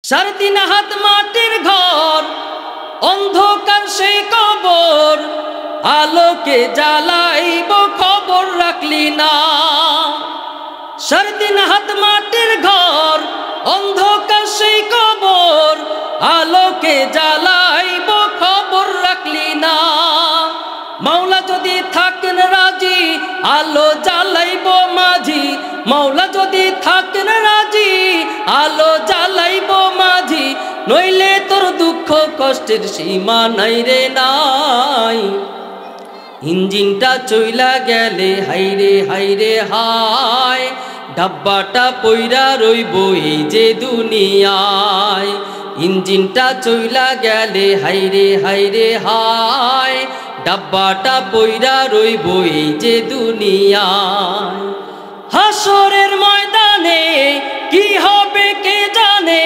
সাড়ে-তিন হাত মাটির ঘর, অন্ধকার সেই কবর, আলোকে জ্বালাইব খবর রাখলি না। সাড়ে-তিন হাত মাটির ঘর, অন্ধকার সেই কবর, আলোকে জ্বালাইব খবর রাখলি না। মাওলা যদি থাকেন রাজি, আলো জ্বালাইব মাঝি। মাওলা যদি থাকেন রাজি, আলো জ্বালাইব মাঝি। নইলে তোর দুঃখ কষ্টের সীমা নাই রে নাই। ইঞ্জিনটা চইলা গেলে হাইরে হাইরে হায়, ডাব্বাটা পইরা রইব এই যে দুনিয়ায়। ইঞ্জিনটা চইলা গেলে হাইরে হাইরে হায়, ডাব্বাটা পইরা রইব এই যে দুনিয়ায়। হাসরের ময়দানে কি হবে কে জানে,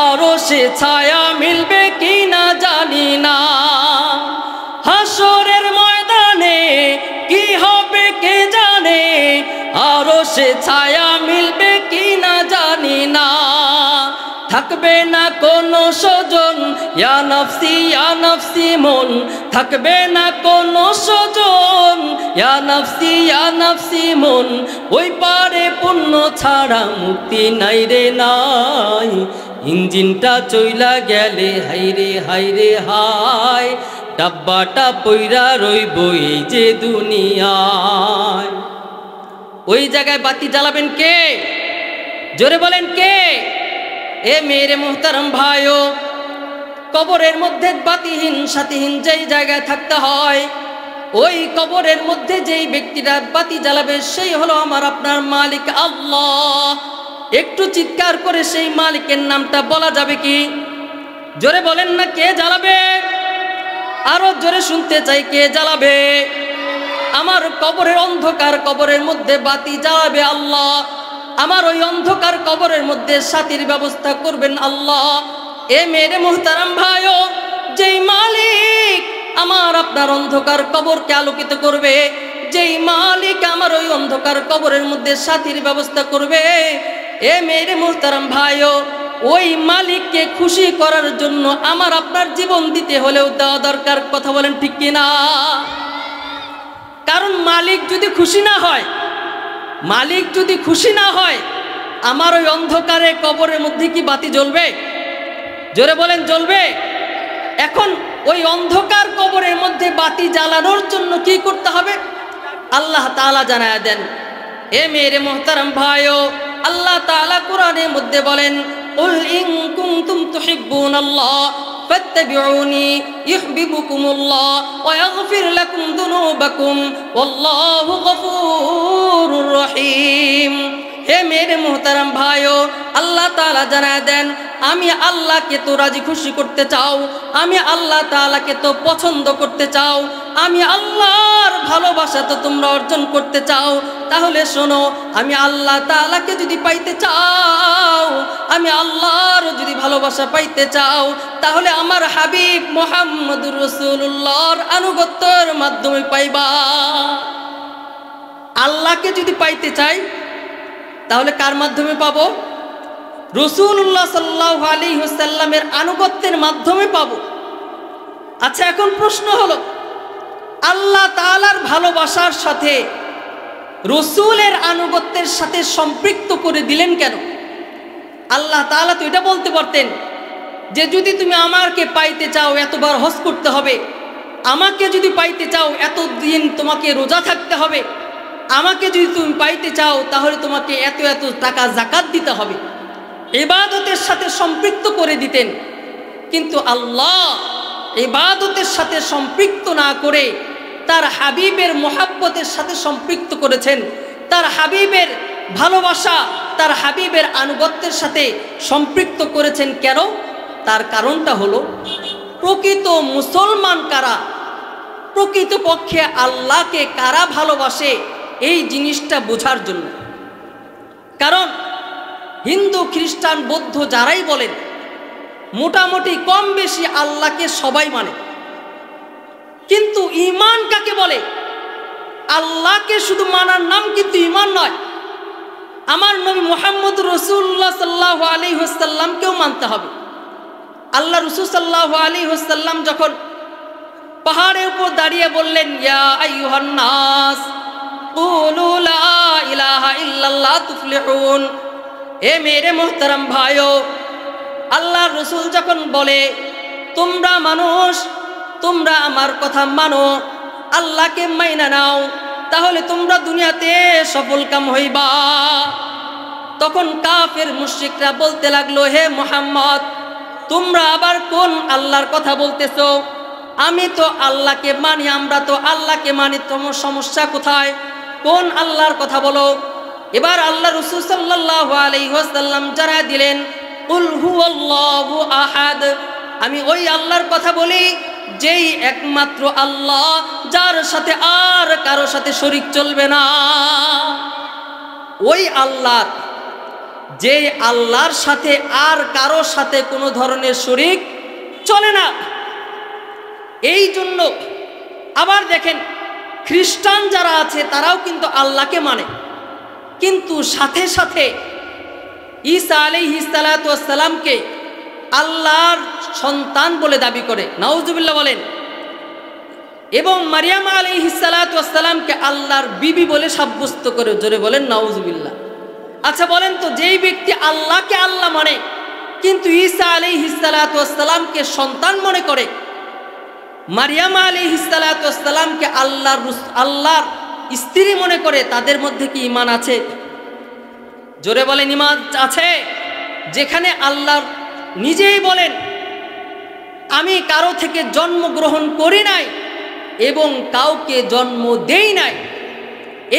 আরো সে ছায়া মিলবে কি না জানি না। হাসরের ময়দানে কি হবে কে জানে, আরো সে ছায়া মিলবে কি না জানি না। থাকবে না কোনো স্বজন, ইয়া নফসি মন। থাকবে না কোনো স্বজন, ইয়া নফসি মন। ওই পারে পুণ্য ছাড়া মুক্তি নাই রে নাই। ইঞ্জিনটা চইলা গেলে হাইরে হাইরে হায়, ডাব্বাটা পইরা রইব এই যে দুনিয়ায়। ওই জায়গায় বাতি জ্বালাবেন কে? জোরে বলেন কে? এ মেরে মুহতারাম ভাইও, কবরের মধ্যে বাতিহীন সাথীহীন যেই জায়গায় থাকতে হয়, ওই কবরের মধ্যে যেই ব্যক্তিটা বাতি জ্বালাবে সেই হলো আমার আপনার মালিক আল্লাহ। একটু চিৎকার করে সেই মালিকের নামটা বলা যাবে কি? জোরে বলেন না, কে জ্বালাবে? আরো জোরে শুনতে চাই, কে জ্বালাবে? আমার কবরের অন্ধকার কবরের মধ্যে বাতি জ্বালাবে আল্লাহ। আমার ওই অন্ধকার কবরের মধ্যে সাথীর ব্যবস্থা করবেন আল্লাহ। এ মেরে মুহতারাম ভাইও, যেই মালিক আমার আপনার অন্ধকার কবরকে আলোকিত করবে, যেই মালিক আমার ওই অন্ধকার কবরের মধ্যে সাথীর ব্যবস্থা করবে, এ মেরে মুহতারাম ভাইও, ওই মালিককে খুশি করার জন্য আমার আপনার জীবন দিতে হলেও দেওয়া দরকার। কথা বলেন ঠিক কিনা? কারণ মালিক যদি খুশি না হয়, মালিক যদি খুশি না হয়, আমার ওই অন্ধকারে কবরের মধ্যে কি বাতি জ্বলবে? জোরে বলেন, জ্বলবে? এখন ওই অন্ধকার কবরের মধ্যে বাতি জ্বালানোর জন্য কি করতে হবে আল্লাহ তাআলা জানায়া দেন। এ মেরে মুহতারাম ভাইও, আল্লাহ তাআলা কোরআনের মধ্যে বলেন, কুল ইন কুনতুম তুহিব্বুনাল্লাহ ফাত্তাবিউনি ইউহিব্বুকুমুল্লাহ ওয়া ইয়াগফির লাকুম যুনুবাকুম ওয়াল্লাহু গফুরুর রহিম। হে মেরে মুহতারাম ভাইও, আল্লাহ তাআলা জানায়া দেন, আমি আল্লাহকে তো রাজি খুশি করতে চাও, আমি আল্লাহ তাআলাকে তো পছন্দ করতে চাও, আমি আল্লাহর ভালোবাসা তো তোমরা অর্জন করতে চাও, তাহলে শোনো, আমি আল্লাহ তাআলাকে যদি পাইতে চাও, আমি আল্লাহর যদি ভালোবাসা পাইতে চাও, তাহলে আমার হাবিব মুহাম্মদুর রাসূলুল্লাহর আনুগত্যের মাধ্যমে পাইবা। আল্লাহকে যদি পাইতে চাই তাহলে কার মাধ্যমে পাবো? রাসূলুল্লাহ সাল্লাল্লাহু আলাইহি ওয়াসাল্লামের আনুগত্যের মাধ্যমে পাবো। আচ্ছা, এখন প্রশ্ন হলো, আল্লাহ তাআলার ভালোবাসার সাথে রাসূলের আনুগত্যের সাথে সম্পৃক্ত করে দিলেন কেন? আল্লাহ তাআলা তো এটা বলতে পারতেন যে যদি তুমি আমাকে পাইতে চাও এতবার হজ করতে হবে, আমাকে যদি পাইতে চাও এতদিন তোমাকে রোজা থাকতে হবে, আমাকে যদি তুমি পাইতে চাও তাহলে তোমাকে এত এত টাকা যাকাত দিতে হবে, ইবাদতের সাথে সম্পৃক্ত করে দিতেন। কিন্তু আল্লাহ ইবাদতের সাথে সম্পৃক্ত না করে তার হাবিবের মোহাব্বতের সাথে সম্পৃক্ত করেছেন। তার হাবিবের ভালোবাসা, তার হাবিবের আনুগত্যের সাথে সম্পৃক্ত করেছেন কেন? তার কারণটা হলো, প্রকৃত মুসলমান কারা, প্রকৃতপক্ষে আল্লাহকে কারা ভালোবাসে এই জিনিসটা বোঝার জন্য। কারণ হিন্দু খ্রিস্টান বৌদ্ধ যারাই বলেন, মোটামুটি কম বেশি আল্লাহকে সবাই মানে, কিন্তু ঈমান কাকে বলে? আল্লাহকে শুধু মানার নাম কিন্তু ঈমান নয়। আমার নবী মুহাম্মদ রাসূলুল্লাহ সাল্লাল্লাহু আলাইহি ওয়াসাল্লামকেও মানতে হবে। আল্লাহ রাসূল সাল্লাল্লাহু আলাইহি ওয়াসাল্লাম যখন পাহাড়ের উপর দাঁড়িয়ে বললেন, ইয়া আইয়ুহান নাস কুলু লা ইলাহা ইল্লাল্লাহ তুফলিহুন, এ মেরে মোহতারাম ভাইও, আল্লাহ রাসূল যখন বলে তোমরা মানুষ, তোমরা আমার কথা মানো, আল্লাহকে মাইনা নাও, তাহলে তোমরা দুনিয়াতে সফলকাম হইবা। তখন কাফের মুশরিকরা বলতে লাগলো, হে মুহাম্মদ, তোমরা আবার কোন আল্লাহর কথা বলতেছো? আমি তো আল্লাহকে মানি, আমরা তো আল্লাহকে মানি, তোমার সমস্যা কোথায়? কোন আল্লাহর কথা বলো? এবার আল্লাহ রাসূল সাল্লাল্লাহু আলাইহি ওয়াসাল্লাম জানায় দিলেন, কুল হুয়াল্লাহু আহাদ, আমি ওই আল্লাহর কথা বলি যেই একমাত্র আল্লাহ, যার সাথে আর কারো সাথে শরীক চলবে না। ওই আল্লাহ, যে আল্লাহর সাথে আর কারো সাথে কোনো ধরনের শরীক চলে না। এই জন্য আবার দেখেন, খ্রিস্টান যারা আছে তারাও কিন্তু আল্লাহকে মানে, কিন্তু সাথে সাথে ঈসা আলাইহিস সালাতু ওয়াস সালামকে আল্লাহর সন্তান বলে দাবি করে, নাউজুবিল্লাহ বলেন, এবং মারিয়াম আলাইহিস সালাতু ওয়াস সালামকে আল্লাহর বিবি বলে সাব্যস্ত করে, জোরে বলেন নাউজুবিল্লাহ। আচ্ছা বলেন তো, যেই ব্যক্তি আল্লাহকে আল্লাহ মানে কিন্তু ঈসা আলাইহিস সালাতু ওয়াস সালামকে সন্তান মনে করে, মারিয়াম আলাইহিস সালাতু ওয়াস সালামকে আল্লাহর স্ত্রী মনে করে, তাদের মধ্যে কি ঈমান আছে? জোরে বলেন ঈমান আছে? যেখানে আল্লাহ নিজেই বলেন, আমি কারো থেকে জন্মগ্রহণ করি নাই এবং কাউকে জন্ম দেই নাই,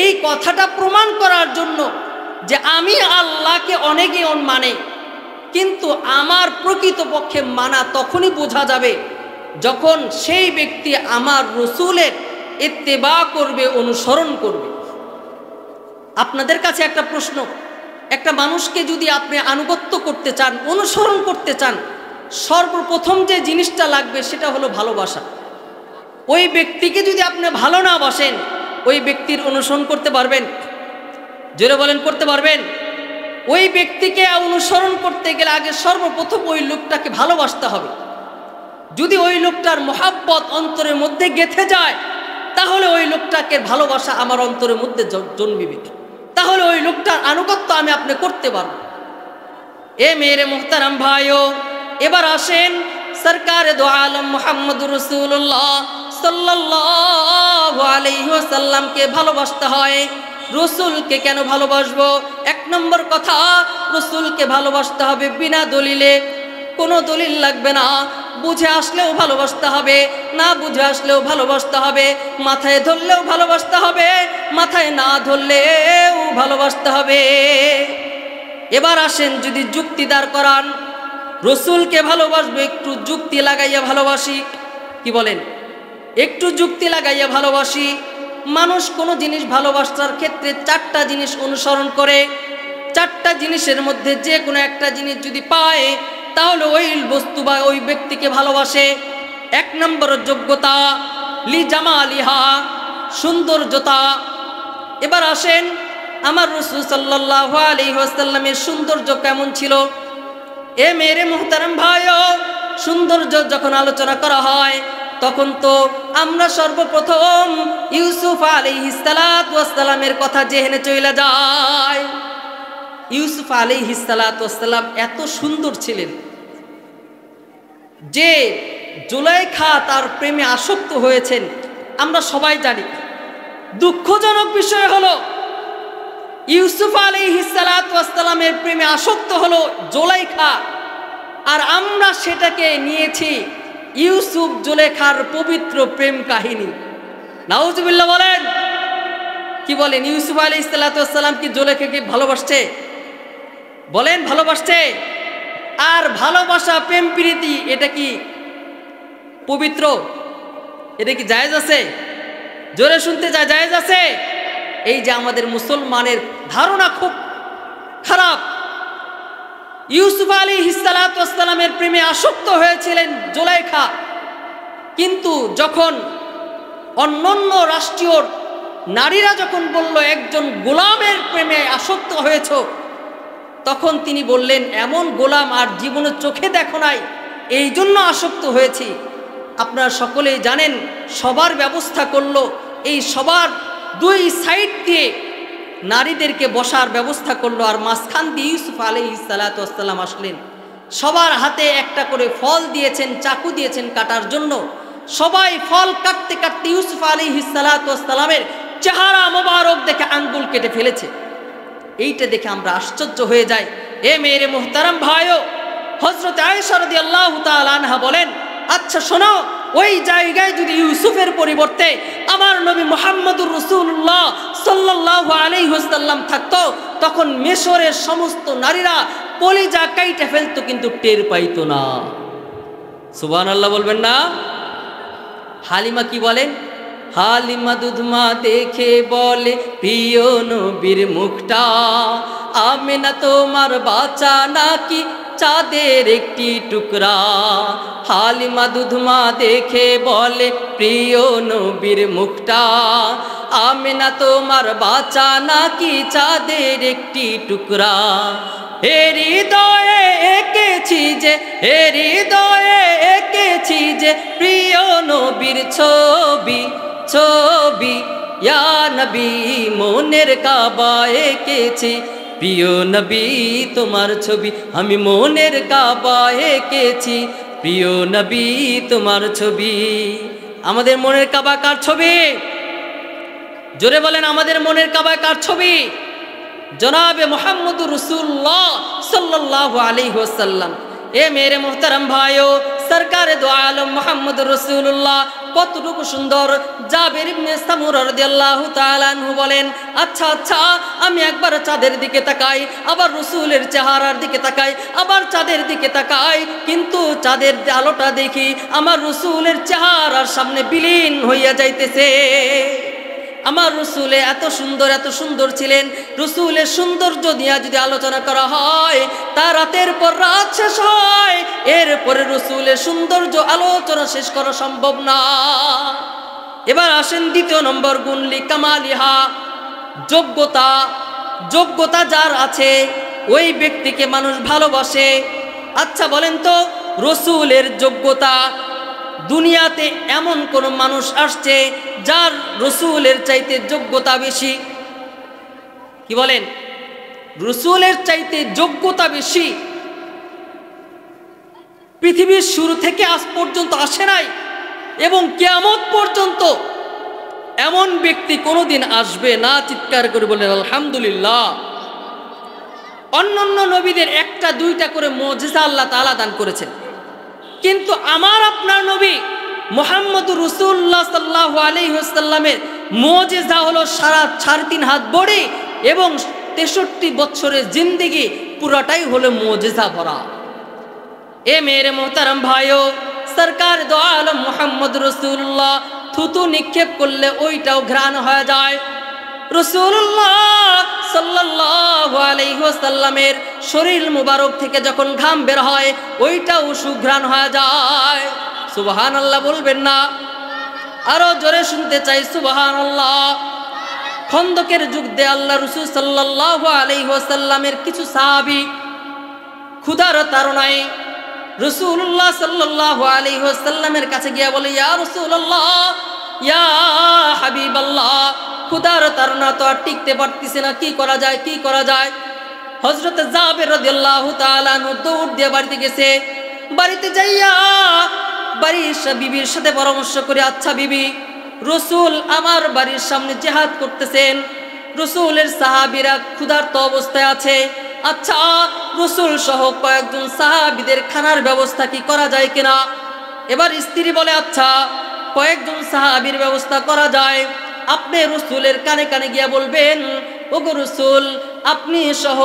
এই কথাটা প্রমাণ করার জন্য যে আমি আল্লাহকে অনেকেই মানে, কিন্তু আমার প্রকৃতপক্ষে মানা তখনই বোঝা যাবে যখন সেই ব্যক্তি আমার রাসূলের ইত্তেবা করবে, অনুসরণ করবে। আপনাদের কাছে একটা প্রশ্ন, একটা মানুষকে যদি আপনি আনুগত্য করতে চান, অনুসরণ করতে চান, সর্বপ্রথম যে জিনিসটা লাগবে সেটা হলো ভালোবাসা। ওই ব্যক্তিকে যদি আপনি ভালো না বাসেন, ওই ব্যক্তির অনুসরণ করতে পারবেন? জোরে বলেন, করতে পারবেন? ওই ব্যক্তিকে অনুসরণ করতে গেলে আগে সর্বপ্রথম ওই লোকটাকে ভালোবাসতে হবে। যদি ওই লোকটার মহাব্বত অন্তরের মধ্যে গেঁথে যায়, তাহলে ওই লোকটাকে ভালোবাসা আমার অন্তরের মধ্যে জন্মিবে, তাহলে ওই লোকটার আনুগত্য আমি আপনি করতে পারব। এ মেরে মুহতারাম ভাইও, এবার আসেন সরকারে দো আলম মুহাম্মদুর রাসূলুল্লাহ সাল্লাল্লাহু আলাইহি ওয়াসাল্লামকে ভালোবাসতে হয়। রসুলকে কেন ভালোবাসবো? এক নম্বর কথা, রসুলকে ভালোবাসতে হবে বিনা দলিলে, কোনো দলিল লাগবে না। বুঝে আসলেও ভালোবাসতে হবে, না বুঝে আসলেও ভালোবাসতে হবে, মাথায় ধরলেও ভালোবাসতে হবে, মাথায় না ধরলেও ভালোবাসতে হবে। এবার আসেন, যদি যুক্তি দাঁড় করান, রসুলকে ভালোবাসবো, একটু যুক্তি লাগাইয়া ভালোবাসি, কি বলেন? একটু যুক্তি লাগাইয়া ভালোবাসি। মানুষ কোনো জিনিস ভালোবাসার ক্ষেত্রে চারটা জিনিস অনুসরণ করে, চারটা জিনিসের মধ্যে যে কোনো একটা জিনিস যদি পায় তাহলে ওই বস্তু বা ওই ব্যক্তিকে ভালোবাসে। এক নম্বর যোগ্যতা, লি জামালিহা, সৌন্দর্যতা। এবার আসেন, আমার রাসূল সাল্লাল্লাহু আলাইহি ওয়াসাল্লামের সৌন্দর্য কেমন ছিল? এ মেরে মুহতারাম ভাইও, সৌন্দর্য যখন আলোচনা করা হয় তখন তো আমরা সর্বপ্রথম ইউসুফ আলাইহিস সালাতু ওয়াস সালামের কথা জেনে চলে যাই। ইউসুফ আলাইহিস সালাতু ওয়াস সালাম এত সুন্দর ছিলেন যে জুলাইখা তার প্রেমে আসক্ত হয়েছেন, আমরা সবাই জানি। দুঃখজনক বিষয় হলো, ইউসুফ আলাইহিস সালাতু ওয়াস সালামের প্রেমে আসক্ত হলো জুলাইখা, আর আমরা সেটাকে নিয়েছি ইউসুফ জুলেখার পবিত্র প্রেম কাহিনী। নাউজুবিল্লাহ বলেন, কি বলেন? ইউসুফ আলাইহিস সালাতু ওয়াস সালাম কি জুলেখাকে ভালোবাসছে? বলেন, ভালোবাসছে? আর ভালোবাসা, প্রেম প্রীতি, এটা কি পবিত্র? এটা কি জায়েজ আছে? জোরে শুনতে যায়, জায়েজ আছে? এই যে আমাদের মুসলমানের ধারণা খুব খারাপ। ইউসুফ আলাইহিস সালাতু ওয়াস সালামের প্রেমে আসক্ত হয়েছিলেন জুলাইখা, কিন্তু যখন অন্যান্য রাষ্ট্রীয় নারীরা যখন বলল একজন গোলামের প্রেমে আসক্ত হয়েছ, তখন তিনি বললেন এমন গোলাম আর জীবনে চোখে দেখো নাই, এই জন্য আসক্ত হয়েছি। আপনারা সকলেই জানেন সবার ব্যবস্থা করলো, এই সবার দুই সাইড দিয়ে নারীদেরকে বসার ব্যবস্থা করলো, আর মাঝখান দিয়ে ইউসুফ আলাইহিস সালাতু ওয়াস সালাম আসলেন। সবার হাতে একটা করে ফল দিয়েছেন, চাকু দিয়েছেন কাটার জন্য। সবাই ফল কাটতে কাটতে ইউসুফ আলাইহিস সালাতু ওয়াস সালামের চেহারা মোবারক দেখে আঙ্গুল কেটে ফেলেছে। এইটা দেখে আমরা আশ্চর্য হয়ে যাই। এ মেরে মুহতারাম ভাইও, হযরত আয়েশা রাদিয়াল্লাহু তাআলা আনহা বলেন, আচ্ছা শোনো, ওই জায়গায় যদি ইউসুফের পরিবর্তে আমার নবী মুহাম্মদুর রাসূলুল্লাহ সাল্লাল্লাহু আলাইহি ওয়াসাল্লাম থাকতো, তখন মিশরের সমস্ত নারীরা কলিজা কাইটে ফেলতো, কিন্তু টের পাইতো না। সুবহানাল্লাহ বলবেন না? হালিমা কি বলেন? হালিমা দুধমা দেখে বলে প্রিয় নবীর মুখটা, আমিনা তোমার বাচ্চা নাকি চাঁদের একটি টুকরা। হালিমা দুধমা দেখে বলে প্রিয় নবীর মুখটা, আমিনা তোমার বাচ্চা নাকি চাঁদের একটি টুকরা। হৃদয়ে এঁকেছি যে, হৃদয়ে এঁকেছি যে প্রিয় নবীর ছবি, ছবি ইয়া নবী মনের কাবা এঁকেছি, প্রিয় নবী তোমার ছবি আমি মনের কাবা এঁকেছি, প্রিয় নবী তোমার ছবি। আমাদের মনের কাবা কার ছবি? জোরে বলেন, আমাদের মনের কাবা কার ছবি? জনাবে মুহাম্মদুর রাসূলুল্লাহ সাল্লাল্লাহু আলাইহি ওয়াসাল্লাম। এ মেরে মুহতারাম ভাইও, সরকারে দো আলম মুহাম্মদুর রাসূলুল্লাহ কতটুকু সুন্দর। জাবির ইবনে সামুরা রাদিয়াল্লাহু তাআলা আনহু বলেন, আচ্ছা আচ্ছা আমি একবার চাঁদের দিকে তাকাই, আবার রাসূলের চেহারার দিকে তাকাই, আবার চাঁদের দিকে তাকাই, কিন্তু চাঁদের আলোটা দেখি আমার রাসূলের চেহারার সামনে বিলীন হইয়া যাইতেছে। আমার রসুলে এত সুন্দর ছিলেন। রসুলের সৌন্দর্য নিয়ে যদি আলোচনা করা হয়, তা রাতের পর রাত শেষ হয়, এরপরে রসুলের সৌন্দর্য আলোচনা শেষ করা সম্ভব না। এবার আসেন দ্বিতীয় নম্বর গুণ, লিকামালিহা, যোগ্যতা। যোগ্যতা যার আছে ওই ব্যক্তিকে মানুষ ভালোবাসে। আচ্ছা বলেন তো, রসুলের যোগ্যতা, দুনিয়াতে এমন কোন মানুষ আসছে যার রসুলের চাইতে যোগ্যতা বেশি? কি বলেন? রসুলের চাইতে যোগ্যতা বেশি পৃথিবীর শুরু থেকে আজ পর্যন্ত আসে নাই, এবং কিয়ামত পর্যন্ত এমন ব্যক্তি কোনোদিন আসবে না। চিৎকার করে বলেন আলহামদুলিল্লাহ। অন্যান্য নবীদের একটা দুইটা করে মুজিজা আল্লাহ তাআলা দান করেছেন, কিন্তু আমার আপনার নবী মুহাম্মদুর রাসূলুল্লাহ সাল্লাল্লাহু আলাইহি ওয়াসাল্লামের মুজিজা হলো 3.5 হাত বড়ি, এবং 63 বছরের জিন্দেগি পুরাটাই হলো মুজিজা ভরা। এ মেরে মোহতারাম ভাইও, সরকার দো আলম মুহাম্মদুর রাসূলুল্লাহ থুতু নিক্ষেপ করলে ওইটাও ঘ্রাণ হয়ে যায়। রাসূলুল্লাহ সাল্লাল্লাহু আলাইহি ওয়াসাল্লামের শরীর মুবারক থেকে যখন ঘাম বের হয়, ওইটাও সুঘ্রাণ হয়ে যায়। সুবহানাল্লাহ বলবেন না? আরো জোরে শুনতে চাই সুবহানাল্লাহ। খন্দকের যুদ্ধে আল্লাহ রাসূল সাল্লাল্লাহু আলাইহি ওয়াসাল্লামের কিছু সাহাবী ক্ষুধার তাড়নায় রাসূলুল্লাহ সাল্লাল্লাহু আলাইহি ওয়াসাল্লামের কাছে গিয়ে বলে, ইয়া রাসূলুল্লাহ, ইয়া হাবিবাল্লাহ, ক্ষুধার তাড়না তো আর টিকতে পারতেছে না, কি করা যায়, কি করা যায়? হযরত জাবের রাদিয়াল্লাহু তাআলা আনহু দৌড় দিয়ে বাড়িতে গেছে। বাড়িতে যাইয়া বাড়ির বিবির সাথে পরামর্শ করে, আচ্ছা বিবি, রাসূল আমার বাড়ির সামনে জিহাদ করতেছেন, রাসূলের সাহাবীরা ক্ষুধার্ত অবস্থায় আছে, আচ্ছা রাসূল সহ কয়েকজন সাহাবীদের খানার ব্যবস্থা কি করা যায় কিনা? এবার স্ত্রী বলে, আচ্ছা কয়েকজন সাহাবীর ব্যবস্থা করা যায়, আপনি রাসূলের কানে কানে গিয়া বলবেন, ওগো রাসূল, আপনি সহ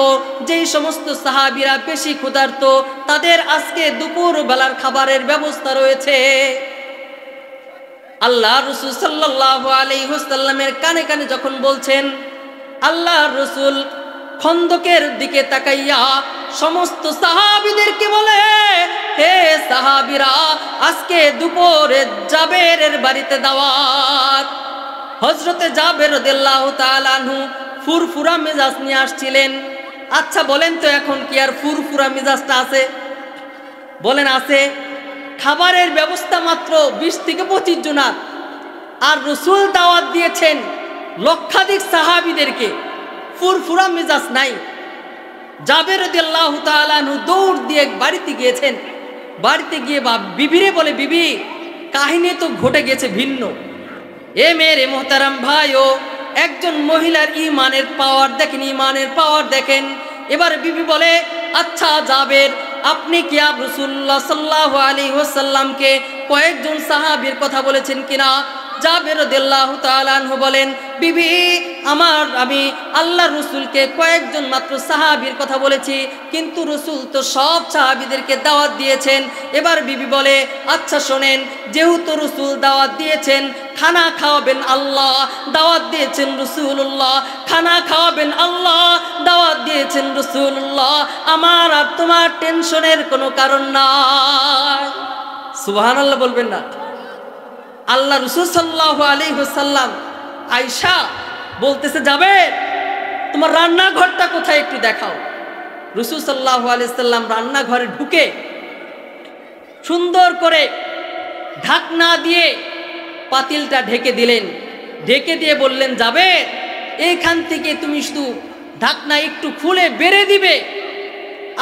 যেই সমস্ত সাহাবীরা বেশি ক্ষুধার্ত তাদের আজকে দুপুর বেলার খাবারের ব্যবস্থা রয়েছে। আল্লাহ রাসূল সাল্লাল্লাহু আলাইহি ওয়াসাল্লামের কানে কানে যখন বলছেন, আল্লাহ রাসূল খন্দকের দিকে তাকাইয়া সমস্ত সাহাবীদেরকে বলে, হে সাহাবীরা, আজকে দুপুরে জাবেরের বাড়িতে দাওয়াত। হযরতে জাবের রাদিয়াল্লাহু তাআলা আনহু ফুরফুরা মেজাজ নিয়ে আসছিলেন। আচ্ছা বলেন তো এখন কি আর ফুরফুরা মেজাজটা আছে? বলেন আছে? খাবারের ব্যবস্থা মাত্র 20 থেকে 25 জনার, আর রাসূল দাওয়াত দিয়েছেন লক্ষাধিক সাহাবীদেরকে, ফুরফুরা মেজাজ নাই। জাবের রাদিয়াল্লাহু তাআলা আনহু দৌড় দিয়ে বাড়িতে গিয়েছেন। বাড়িতে গিয়ে বিবিরে বলে, বিবি কাহিনী তো ঘটে গেছে ভিন্ন। এ মেরে মোহতারাম ভাইও, একজন মহিলার ইমানের পাওয়ার দেখেন, ইমানের পাওয়ার দেখেন। এবার বিবি বলে, আচ্ছা জাবের, আপনি কি রাসূলুল্লাহ সাল্লাল্লাহু আলাইহি ওয়াসাল্লামকে কয়েকজন সাহাবীর কথা বলেছেন কিনা? জাবের রাদিয়াল্লাহু তাআলা আনহু বলেন, বিবি আমি আল্লাহর রাসূলকে কয়েকজন মাত্র সাহাবীর কথা বলেছি, কিন্তু রাসূল তো সব সাহাবীদেরকে দাওয়াত দিয়েছেন। এবার বিবি বলে, আচ্ছা শোনেন, যেহেতু রাসূল দাওয়াত দিয়েছেন, খানা খাওয়াবেন আল্লাহ, দাওয়াত দিয়েছেন রাসূলুল্লাহ, খানা খাওয়াবেন আল্লাহ, দাওয়াত দিয়েছেন রাসূলুল্লাহ, আমার আর তোমার টেনশনের কোনো কারণ নাই। সুবহানাল্লাহ বলবেন না? আল্লাহ রাসূল সাল্লাল্লাহু আলাইহি ওয়াসাল্লাম আয়েশা বলতেছে, যাবে তোমার রান্নাঘরটা কোথায় একটু দেখাও। রাসূল সাল্লাল্লাহু আলাইহি ওয়াসাল্লাম রান্নাঘরে ঢুকে সুন্দর করে ঢাকনা দিয়ে পাতিলটা ঢেকে দিলেন। ঢেকে দিয়ে বললেন, যাবে এইখান থেকে তুমি শুধু ঢাকনা একটু খুলে বেড়ে দিবে,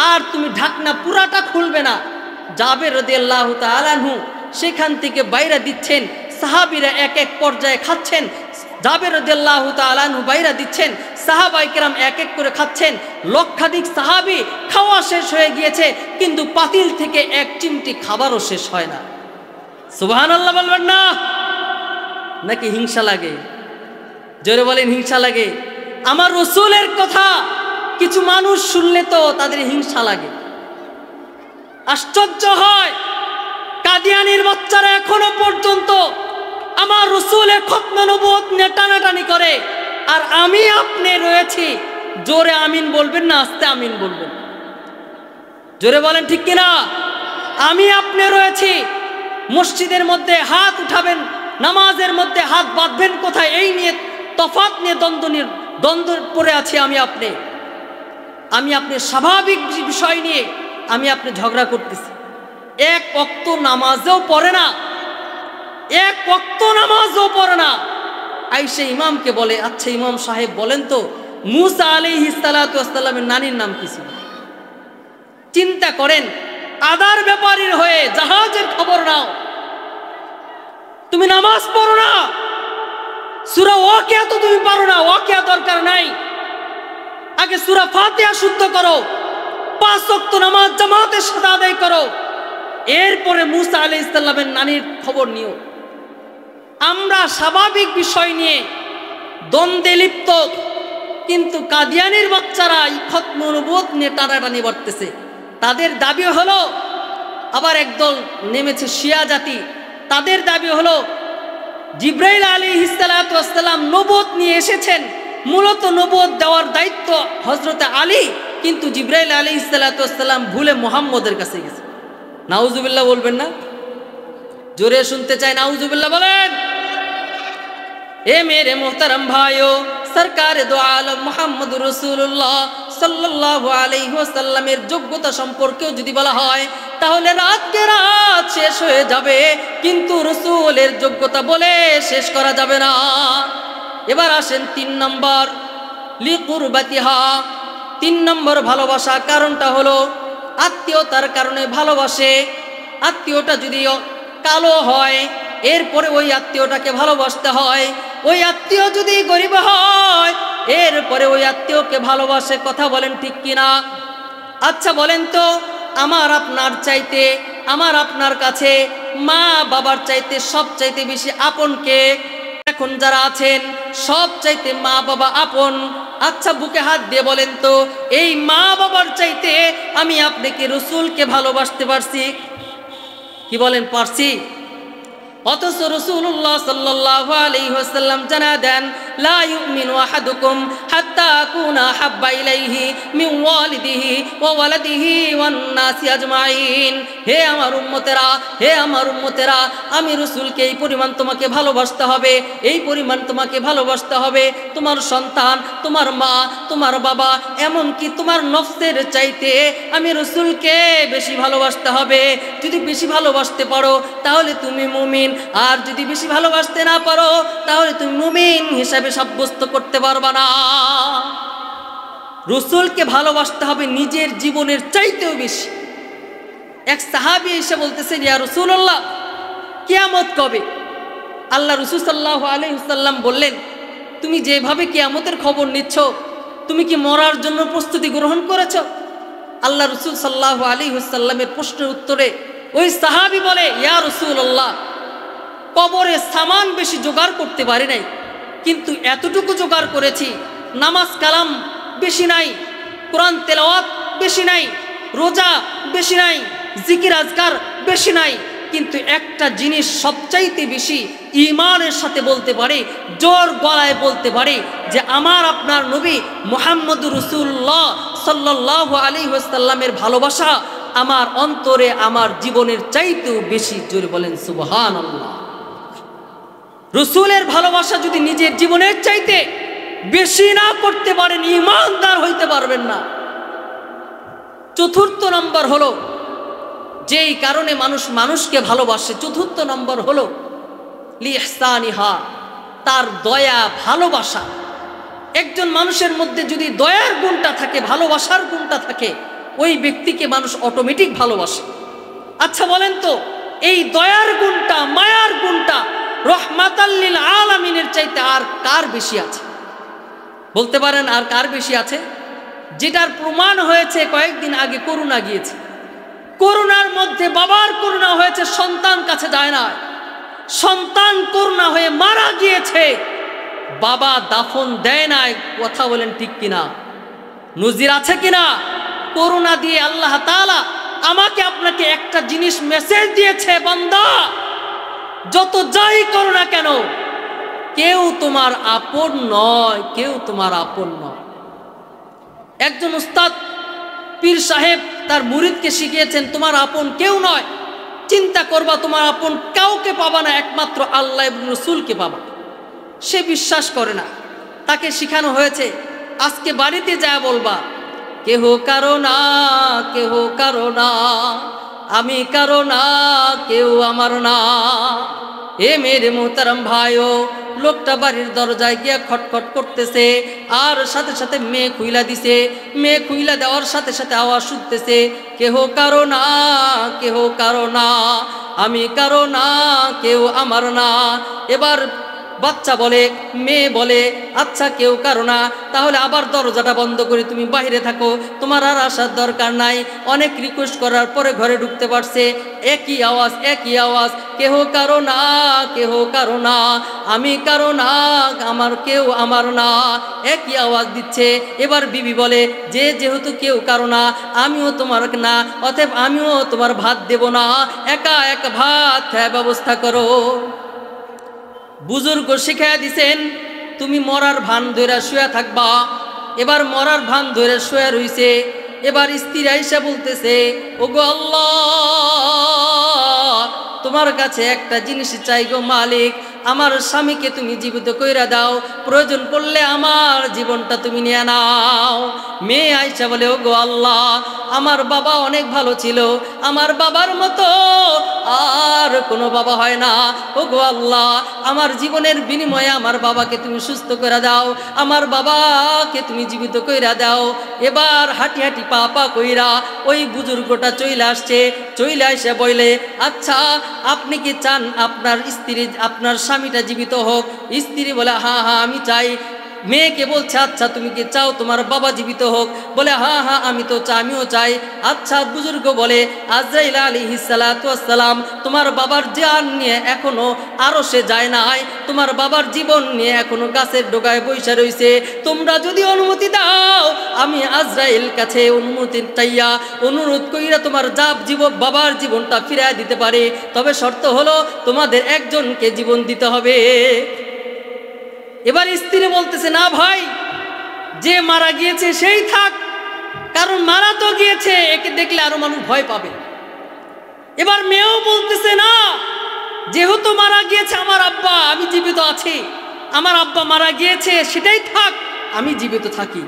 আর তুমি ঢাকনা পুরাটা খুলবে না। জাবের রাদিয়াল্লাহু তাআলা আনহু সেখান থেকে বাইরে দিচ্ছেন, সাহাবীরা এক এক পর্যায়ে খাচ্ছেন। জাবের রাদিয়াল্লাহু তাআলা আনহু বাইরে দিচ্ছেন, সাহাবায়ে কেরাম এক এক করে খাচ্ছেন। লক্ষাধিক সাহাবী খাওয়া শেষ হয়ে গিয়েছে, কিন্তু পাতিল থেকে এক চিমটি খাবারও শেষ হয় না। সুবহানাল্লাহ বলবেন না? নাকি হিংসা লাগে? জোরে বলেন, হিংসা লাগে? আমার রাসূলের কথা কিছু মানুষ শুনলে তো তাদের হিংসা লাগে। আশ্চর্য হয়, কাদিয়ানির বাচ্চারা এখনো পর্যন্ত আমার রাসূলের খতমে নবুয়ত নিয়ে টানাটানি করে, আর আমি আপনি রয়েছি। জোরে আমিন বলবেন না আস্তে আমিন বলবেন? জোরে বলেন ঠিক কিনা? আমি আপনি রয়েছি, মসজিদের মধ্যে হাত উঠাবেন, নামাজের মধ্যে হাত বাঁধবেন কোথায়, এই নিয়ে তফাৎ নিয়ে দ্বন্দ্ব পড়ে আছি আমি আপনি স্বাভাবিক বিষয় নিয়ে আমি আপনি ঝগড়া করতেছি। এক ওয়াক্ত নামাজও পড়ে না, এক ওয়াক্ত নামাজও পড়ে না। আয়েশা ইমামকে বলে, আচ্ছা ইমাম সাহেব বলেন তো, মুসা আলাইহিস সালাতু ওয়াস সালামের নানির নাম কি ছিল? চিন্তা করেন, আদার ব্যাপারীর হয়ে জাহাজের খবর নাও, তুমি নামাজ পড়ো না, সূরা ওয়াকিয়া তো তুমি পারো না, ওয়াকিয়া দরকার নাই, আগে সূরা ফাতিহা শুদ্ধ করো, 5 ওয়াক্ত নামাজ জামাতের সাথে আদায় করো, এরপরে মুসা আলাইহিস সালামের নানির খবর নিও। আমরা স্বাভাবিক বিষয় নিয়ে দ্বন্দ্বে লিপ্ত, কিন্তু কাদিয়ানির বাচ্চারা এই খতমে নবুয়ত নিয়ে টানাটানি করতেছে। তাদের দাবি হলো, আবার একদল নেমেছে শিয়া জাতি, তাদের দাবি হলো জিবরাইল আলাইহিস সালাতু ওয়াস সালাম নবুয়ত নিয়ে এসেছেন, মূলত নবুয়ত দেওয়ার দায়িত্ব হযরতে আলী, কিন্তু জিবরাইল আলাইহিস সালাতু ওয়াস সালাম ভুলে মুহাম্মদের কাছে গেছে। নাউজুবিল্লাহ বলবেন না? জোরে শুনতে চাই নাউজুবিল্লাহ বলেন। এ মেরে মোহতারাম ভাইও, সরকারে দো আলম মুহাম্মদুর রাসূলুল্লাহ সাল্লাল্লাহু আলাইহি ওয়াসাল্লামের যোগ্যতা সম্পর্কেও যদি বলা হয়, তাহলে রাতকে রাত শেষ হয়ে যাবে, কিন্তু রাসূলের যোগ্যতা বলে শেষ করা যাবে না। এবার আসেন 3 নম্বর, লিকুরবাতিহা। 3 নম্বর ভালোবাসা কারণটা হলো আত্মীয়তার কারণে ভালোবাসে। আত্মীয়টা যদি কালো হয়, এরপরে ওই আত্মীয়টাকে ভালোবাসতে হয়। ওই আত্মীয় যদি গরিব হয়, এরপরে ওই আত্মীয়কে ভালোবাসে। কথা বলেন ঠিক কিনা? আচ্ছা বলেন তো, আমার আপনার চাইতে, আমার আপনার কাছে মা বাবার চাইতে সব চাইতে বেশি আপন কে? এখন যারা আছেন সব চাইতে মা বাবা আপন। আচ্ছা বুকে হাত দিয়ে বলেন তো, এই মা বাবার চাইতে আমি আপনাকে রাসূলকে ভালোবাসতে পারছি? কি বলেন, পারছি? অথচ রাসূলুল্লাহ সাল্লাল্লাহু আলাইহি ওয়াসাল্লাম জানা দেন, লা ইউমিনু আহাদুকুম হাত্তা আকুনা হাব্বা ইলাইহি মিন ওয়ালিদিহি ওয়া ওয়ালাদিহি ওয়ান নাসি আজমাইন। হে আমার উম্মতেরা, হে আমার উম্মতেরা, আমি রাসূলকে এই পরিমাণ তোমাকে ভালোবাসতে হবে, এই পরিমাণ তোমাকে ভালোবাসতে হবে। তোমার সন্তান, তোমার মা, তোমার বাবা, এমনকি তোমার নফসের চাইতে আমি রাসূলকে বেশি ভালোবাসতে হবে। যদি বেশি ভালোবাসতে পারো তাহলে তুমি মুমিন, আর যদি বেশি ভালোবাসতে না পারো তাহলে তুমি মুমিন হিসাবে সাব্যস্ত করতে পারবা না। রাসূলকে ভালোবাসতে হবে নিজের জীবনের চাইতেও বেশি। এক সাহাবী এসে বলতেছেন, ইয়া রাসূলুল্লাহ, কিয়ামত কবে? আল্লাহ রাসূল সাল্লাল্লাহু আলাইহি ওয়াসাল্লাম বললেন, তুমি যেভাবে কিয়ামতের খবর নিচ্ছ, তুমি কি মরার জন্য প্রস্তুতি গ্রহণ করেছো? আল্লাহ রাসূল সাল্লাল্লাহু আলাইহি ওয়াসাল্লামের প্রশ্নের উত্তরে ওই সাহাবী বলে, ইয়া রাসূলুল্লাহ, কবরে সামান বেশি জোগাড় করতে পারি নাই, কিন্তু এতটুকু জোগাড় করেছি, নামাজ কালাম বেশি নাই, কোরআন তেলাওয়াত বেশি নাই, রোজা বেশি নাই, জিকির আজকার বেশি নাই, কিন্তু একটা জিনিস সবচাইতে বেশি ঈমানের সাথে বলতে পারি, জোর গলায় বলতে পারি যে আমার আপনার নবী মুহাম্মদুর রাসূলুল্লাহ সাল্লাল্লাহু আলাইহি ওয়াসাল্লামের ভালোবাসা আমার অন্তরে আমার জীবনের চাইতেও বেশি। জোরে বলেন সুবহানাল্লাহ। রাসূলের ভালোবাসা যদি নিজের জীবনের চাইতে বেশি না করতে পারেন, ঈমানদার হইতে পারবেন না। চতুর্থ নম্বর হলো যেই কারণে মানুষ মানুষকে ভালোবাসে, চতুর্থ নম্বর হলো লিহসানিহা, তার দয়া ভালোবাসা। একজন মানুষের মধ্যে যদি দয়ার গুণটা থাকে, ভালোবাসার গুণটা থাকে, ওই ব্যক্তিকে মানুষ অটোমেটিক ভালোবাসে। আচ্ছা বলেন তো, এই দয়ার গুণটা, মায়ার গুণটা রহমাতাল লিল আলামিনের চাইতে আর কার বেশি আছে? বলতে পারেন আর কার বেশি আছে? যেটার প্রমাণ হয়েছে কয়েকদিন আগে করোনা গিয়েছে। করোনার মধ্যে বাবার করোনা হয়েছে, সন্তান কাছে যায় না, সন্তান করোনা হয়ে মারা গিয়েছে, বাবা দাফন দেয় নাই। কথা বলেন ঠিক কিনা? নজির আছে কিনা? করোনা দিয়ে আল্লাহ তাআলা আমাকে আপনাকে একটা জিনিস মেসেজ দিয়েছে, বান্দা যত যাই করো না কেন, কেউ তোমার আপন নয়, কেউ তোমার আপন নয়। একজন উস্তাদ পীর সাহেব তার মুরিদকে শিখিয়েছেন, তোমার আপন কেউ নয়, চিন্তা করবা তোমার আপন কাউকে পাবা না, একমাত্র আল্লাহ এবং রাসূলকে পাবা। সে বিশ্বাস করে না, তাকে শিখানো হয়েছে আজকে বাড়িতে যায় বলবা, কেহ কারো না, কেহ কারো না, আমি কারো না, কেউ আমার না। এ মেরে মোহতারাম ভাইও, লোকটা বাড়ির দরজায় গিয়া খটখট করতেছে, আর সাথে সাথে মেয়ে খুইলা দিছে। মেয়ে খুইলা দেওয়ার সাথে সাথে আওয়াজ শুনতেছে, কেহ কারো না, কেহ কারো না, আমি কারো না, কেউ আমার না। এবার বাচ্চা বলে, মেয়ে বলে, আচ্ছা কেউ কারো না, তাহলে আবার দরজাটা বন্ধ করে তুমি বাইরে থাকো, তোমার আর আসার দরকার নাই। অনেক রিকোয়েস্ট করার পরে ঘরে ঢুকতে পারছে, একই আওয়াজ, একই আওয়াজ, কেহ কারো না, কেহ কারো না, আমি কারো না, আমার কেউ আমার না, একই আওয়াজ দিচ্ছে। এবার বিবি বলে, যেহেতু কেউ কারো না, আমিও তোমার না, অতএব আমিও তোমার ভাত দেব না, একা একা ভাত খাওয়ার ব্যবস্থা করো। বুজুর্গ শিখাইয়া দিছেন, তুমি মরার ভান ধরে শুয়ে থাকবা। এবার মরার ভান ধরে শুয়ে রইছে। এবার স্ত্রী আইসা বলতেছে, ওগো আল্লাহ, তোমার কাছে একটা জিনিস চাই গো মালিক, আমার স্বামীকে তুমি জীবিত কইরা দাও, প্রয়োজন পড়লে আমার জীবনটা তুমি নিয়ে নাও। মেয়ে আইসা বলে, ওগো আল্লাহ, আমার বাবা অনেক ভালো ছিল, আমার বাবার মতো আর কোনো বাবা হয় না। ওগো আল্লাহ, আমার জীবনের বিনিময়ে আমার বাবাকে তুমি সুস্থ করে দাও, আমার বাবাকে তুমি জীবিত কইরা দাও। এবার হাঁটি হাঁটি পা পা কইরা ওই বুজুর্গটা চইলে আসছে। চইলে আসে বলে, আচ্ছা আপনি কি চান আপনার স্ত্রী, আপনার স্বামীটা জীবিত হোক? স্ত্রী বলে, হ্যাঁ হ্যাঁ আমি চাই। মেয়েকে বলছে, আচ্ছা তুমি কি চাও তোমার বাবা জীবিত হোক? বলে, হ্যাঁ হ্যাঁ আমি তো চাই, আমিও চাই। আচ্ছা বুজুর্গ বলে, আজরাইল আলাইহিস সালাতু ওয়াস সালাম তোমার বাবার জান নিয়ে এখনো আরশে যায় নাই, তোমার বাবার জীবন নিয়ে এখনো গাছের ডগায় বইসা রইছে। তোমরা যদি অনুমতি দাও, আমি আজরাইল কাছে অনুমতি চাইয়া অনুরোধ কইরা তোমার বাবার জীবনটা ফিরিয়ে দিতে পারি, তবে শর্ত হলো তোমাদের একজনকে জীবন দিতে হবে। এবার স্ত্রী বলতেছে, না ভাই, যে মারা গিয়েছে সেই থাক, কারণ মারা তো গিয়েছে, একে দেখলে আরো মানুষ ভয় পাবে। এবার মেয়েও বলতেছে, না, যেহেতু মারা গিয়েছে আমার আব্বা, আমি জীবিত আছি, আমার আব্বা মারা গিয়েছে, সেটাই থাক, আমি জীবিত থাকি।